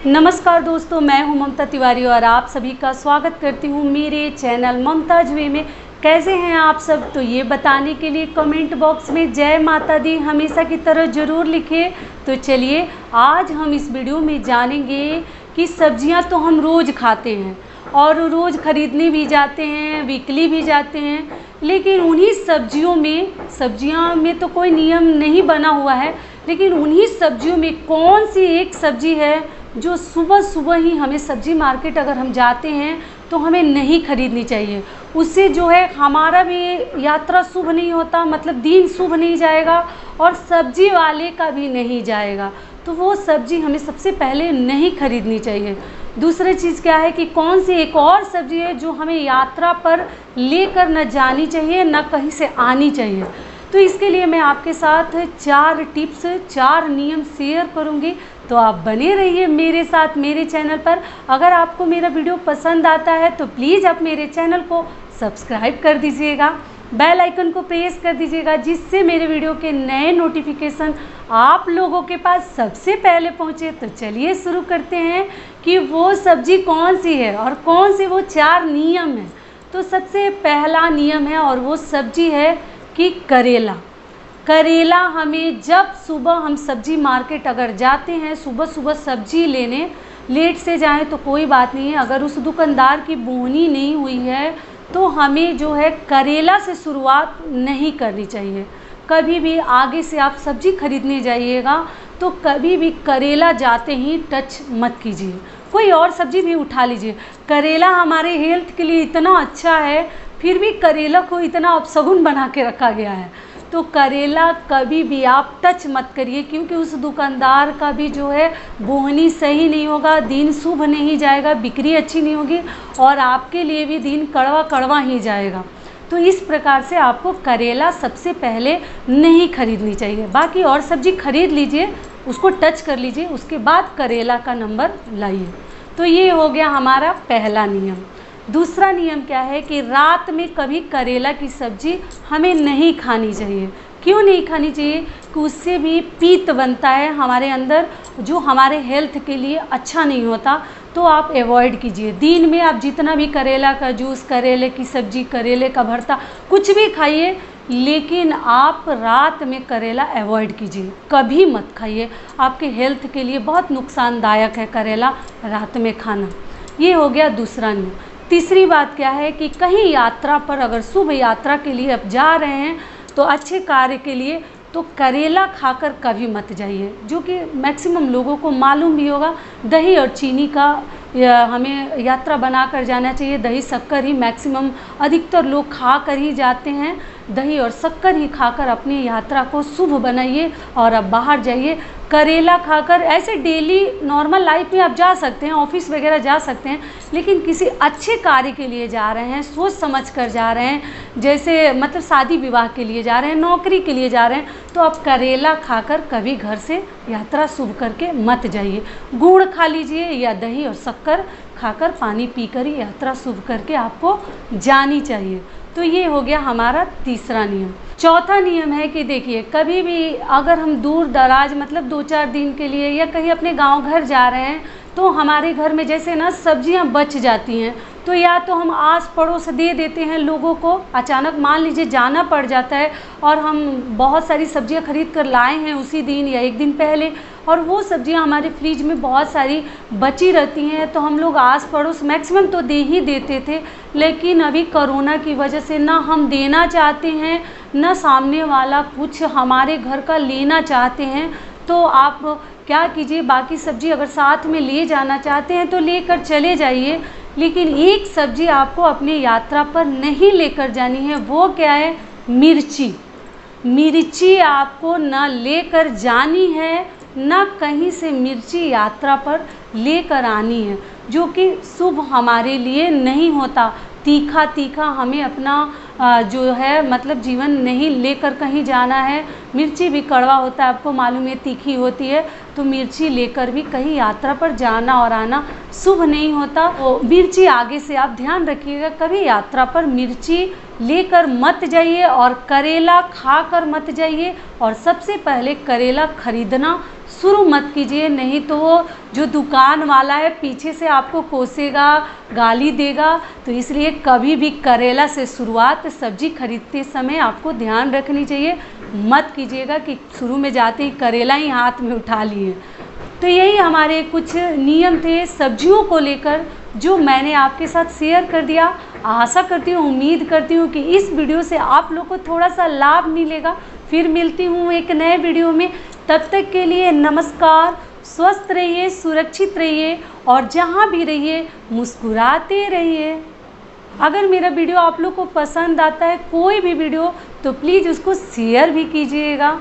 नमस्कार दोस्तों, मैं हूं ममता तिवारी और आप सभी का स्वागत करती हूं मेरे चैनल ममताज वे में। कैसे हैं आप सब? तो ये बताने के लिए कमेंट बॉक्स में जय माता दी हमेशा की तरह ज़रूर लिखें। तो चलिए आज हम इस वीडियो में जानेंगे कि सब्जियां तो हम रोज़ खाते हैं और रोज़ ख़रीदने भी जाते हैं, वीकली भी जाते हैं, लेकिन उन्हीं सब्जियों में तो कोई नियम नहीं बना हुआ है, लेकिन उन्हीं सब्जियों में कौन सी एक सब्ज़ी है जो सुबह सुबह ही हमें सब्जी मार्केट अगर हम जाते हैं तो हमें नहीं खरीदनी चाहिए। उससे जो है हमारा भी यात्रा शुभ नहीं होता, मतलब दिन शुभ नहीं जाएगा और सब्जी वाले का भी नहीं जाएगा। तो वो सब्जी हमें सबसे पहले नहीं खरीदनी चाहिए। दूसरी चीज़ क्या है कि कौन सी एक और सब्जी है जो हमें यात्रा पर लेकर न जानी चाहिए, न कहीं से आनी चाहिए। तो इसके लिए मैं आपके साथ 4 टिप्स, 4 नियम शेयर करूंगी। तो आप बने रहिए मेरे साथ मेरे चैनल पर। अगर आपको मेरा वीडियो पसंद आता है तो प्लीज़ आप मेरे चैनल को सब्सक्राइब कर दीजिएगा, बेल आइकन को प्रेस कर दीजिएगा, जिससे मेरे वीडियो के नए नोटिफिकेशन आप लोगों के पास सबसे पहले पहुंचे। तो चलिए शुरू करते हैं कि वो सब्जी कौन सी है और कौन से वो 4 नियम हैं। तो सबसे पहला नियम है और वो सब्जी है कि करेला हमें जब सुबह हम सब्जी मार्केट अगर जाते हैं, सुबह सुबह सब्जी लेने लेट से जाएं तो कोई बात नहीं है। अगर उस दुकानदार की बोहनी नहीं हुई है तो हमें जो है करेला से शुरुआत नहीं करनी चाहिए। कभी भी आगे से आप सब्जी खरीदने जाइएगा तो कभी भी करेला जाते ही टच मत कीजिए, कोई और सब्जी भी उठा लीजिए। करेला हमारे हेल्थ के लिए इतना अच्छा है, फिर भी करेला को इतना अपशगुन बना के रखा गया है। तो करेला कभी भी आप टच मत करिए, क्योंकि उस दुकानदार का भी जो है बोहनी सही नहीं होगा, दिन शुभ नहीं जाएगा, बिक्री अच्छी नहीं होगी और आपके लिए भी दिन कड़वा कड़वा ही जाएगा। तो इस प्रकार से आपको करेला सबसे पहले नहीं खरीदनी चाहिए। बाकी और सब्जी खरीद लीजिए, उसको टच कर लीजिए, उसके बाद करेला का नंबर लाइए। तो ये हो गया हमारा पहला नियम। दूसरा नियम क्या है कि रात में कभी करेला की सब्ज़ी हमें नहीं खानी चाहिए। क्यों नहीं खानी चाहिए? कि उससे भी पित्त बनता है हमारे अंदर, जो हमारे हेल्थ के लिए अच्छा नहीं होता। तो आप अवॉइड कीजिए। दिन में आप जितना भी करेला का जूस, करेले की सब्ज़ी, करेले का भरता कुछ भी खाइए, लेकिन आप रात में करेला अवॉइड कीजिए, कभी मत खाइए। आपके हेल्थ के लिए बहुत नुकसानदायक है करेला रात में खाना। ये हो गया दूसरा नियम। तीसरी बात क्या है कि कहीं यात्रा पर अगर शुभ यात्रा के लिए आप जा रहे हैं तो अच्छे कार्य के लिए, तो करेला खाकर कभी मत जाइए, जो कि मैक्सिमम लोगों को मालूम भी होगा। दही और चीनी का हमें यात्रा बनाकर जाना चाहिए। दही शक्कर ही मैक्सिमम अधिकतर लोग खा कर ही जाते हैं। दही और शक्कर ही खाकर अपनी यात्रा को शुभ बनाइए और अब बाहर जाइए। करेला खाकर ऐसे डेली नॉर्मल लाइफ में आप जा सकते हैं, ऑफिस वगैरह जा सकते हैं, लेकिन किसी अच्छे कार्य के लिए जा रहे हैं, सोच समझ कर जा रहे हैं, जैसे मतलब शादी विवाह के लिए जा रहे हैं, नौकरी के लिए जा रहे हैं, तो आप करेला खाकर कभी घर से यात्रा शुभ करके मत जाइए। गुड़ खा लीजिए या दही और शक्कर खाकर, पानी पीकर ही यात्रा शुभ करके आपको जानी चाहिए। तो ये हो गया हमारा तीसरा नियम। चौथा नियम है कि देखिए, कभी भी अगर हम दूर दराज मतलब 2-4 दिन के लिए या कहीं अपने गांव घर जा रहे हैं, तो हमारे घर में जैसे ना सब्जियां बच जाती हैं, तो या तो हम आस पड़ोस दे देते हैं लोगों को। अचानक मान लीजिए जाना पड़ जाता है और हम बहुत सारी सब्जियां खरीद कर लाए हैं उसी दिन या एक दिन पहले, और वो सब्जियां हमारे फ्रिज में बहुत सारी बची रहती हैं, तो हम लोग आस पड़ोस मैक्सिमम तो दे ही देते थे। लेकिन अभी कोरोना की वजह से ना हम देना चाहते हैं, ना सामने वाला कुछ हमारे घर का लेना चाहते हैं। तो आप क्या कीजिए, बाकी सब्जी अगर साथ में ले जाना चाहते हैं तो लेकर चले जाइए, लेकिन एक सब्जी आपको अपनी यात्रा पर नहीं लेकर जानी है। वो क्या है? मिर्ची आपको ना लेकर जानी है, ना कहीं से मिर्ची यात्रा पर लेकर आनी है, जो कि शुभ हमारे लिए नहीं होता। तीखा तीखा हमें अपना जो है मतलब जीवन नहीं लेकर कहीं जाना है। मिर्ची भी कड़वा होता है, आपको मालूम है, तीखी होती है। तो मिर्ची लेकर भी कहीं यात्रा पर जाना और आना शुभ नहीं होता। तो मिर्ची आगे से आप ध्यान रखिएगा, कभी यात्रा पर मिर्ची लेकर मत जाइए और करेला खाकर मत जाइए। और सबसे पहले करेला खरीदना शुरू मत कीजिए, नहीं तो वो जो दुकान वाला है पीछे से आपको कोसेगा, गाली देगा। तो इसलिए कभी भी करेला से शुरुआत सब्जी खरीदते समय आपको ध्यान रखनी चाहिए। मत कीजिएगा कि शुरू में जाते ही करेला ही हाथ में उठा लिए। तो यही हमारे कुछ नियम थे सब्जियों को लेकर, जो मैंने आपके साथ शेयर कर दिया। आशा करती हूँ, उम्मीद करती हूँ कि इस वीडियो से आप लोग को थोड़ा सा लाभ मिलेगा। फिर मिलती हूँ एक नए वीडियो में, तब तक के लिए नमस्कार। स्वस्थ रहिए, सुरक्षित रहिए और जहाँ भी रहिए मुस्कुराते रहिए। अगर मेरा वीडियो आप लोग को पसंद आता है, कोई भी वीडियो, तो प्लीज़ उसको शेयर भी कीजिएगा।